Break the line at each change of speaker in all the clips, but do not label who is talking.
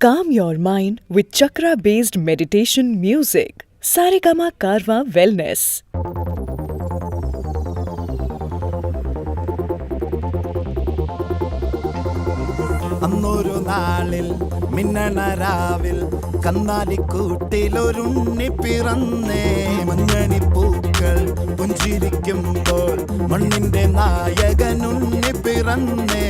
Calm your mind with chakra-based meditation music. Saregama Karwa Wellness.
അന്നൊരു നാളിൽ മിന്നണരാവിൽ കന്നാലിക്കൂട്ടിലൊരുണ്ണി പിറന്നേ. മഞ്ഞണിപ്പൂക്കൾ പുഞ്ചിരിക്കുമ്പോൾ മണ്ണിന്റെ നായകനുണ്ണി പിറന്നേ.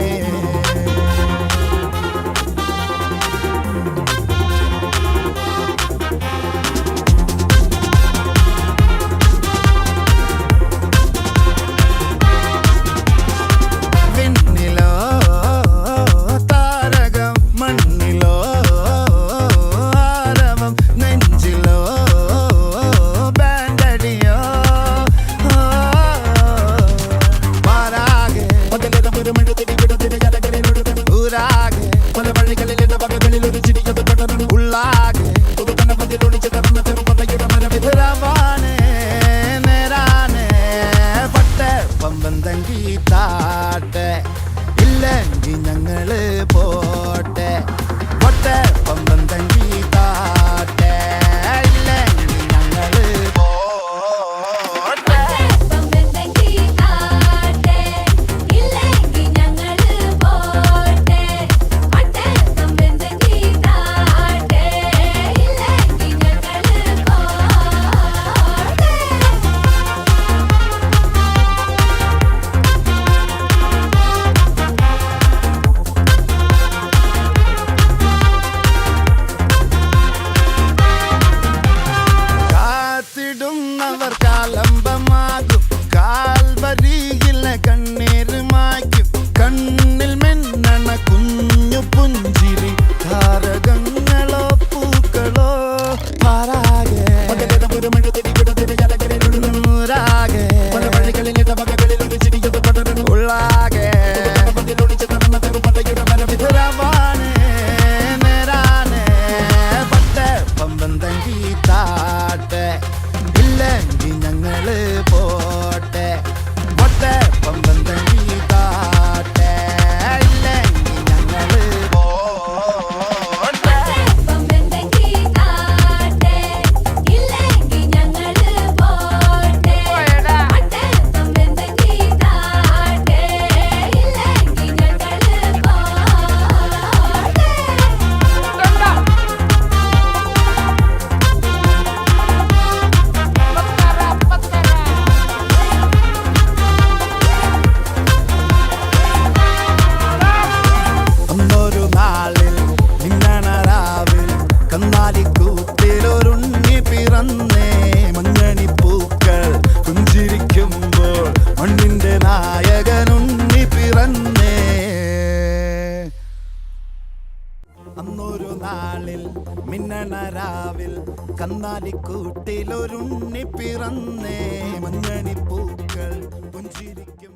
ഇല്ലെങ്കിൽ ഞങ്ങള് പോട്ടെ പൊട്ടെ പമ്പം തങ്കി താട്ടെ. ഇല്ലെങ്കിൽ ഞങ്ങള് പോട്ടെ പമ്പം തങ്കി താട്ടെ. ഇല്ലെങ്കിൽ ഞങ്ങള് പോട്ടെ പൊട്ടെ പമ്പം തങ്കി താട്ടെ. ഇല്ലെങ്കിൽ ഞങ്ങള് പോട്ടെ. അവർ കാലംബമാകും കാൽവരിയില കണ്ണീര് മായ്ക്കും. കണ്ണിൽ മിന്നണ കുഞ്ഞു പുഞ്ചിരി താരകങ്ങളോ പൂക്കളോ പാരാകെ ഉള്ളാകെ നേരാനെ പട്ടെ പമ്പം തങ്കി താട്ടെ. ഇല്ലെങ്കിൽ ഞങ്ങള് പോട്ടെ പൊട്ടെ പമ്പം തങ്കി താട്ടെ. ഇല്ലെങ്കിൽ ഞങ്ങള് പോട്ടെ പമ്പം തങ്കി താട്ടെ. ഇല്ലെങ്കിൽ ഞങ്ങള് പോട്ടെ പൊട്ടെ പമ്പം തങ്കി താട്ടെ. ഇല്ലെങ്കിൽ ഞങ്ങള് പോട്ടെ. അന്നൊരു നാളിൽ മിന്നണരാവിൽ കന്നാലിക്കൂട്ടിലൊരുണ്ണി പിറന്നേ. മഞ്ഞണിപ്പൂക്കൾ പുഞ്ചിരിക്കുമ്പോൾ മണ്ണിന്റെ നായകനുണ്ണി പിറന്നേ. അന്നൊരു നാളിൽ മിന്നണരാവിൽ കന്നാലിക്കൂട്ടിലൊരുണ്ണി പിറന്നേ. മഞ്ഞണിപ്പൂക്കൾ പുഞ്ചിരിക്കും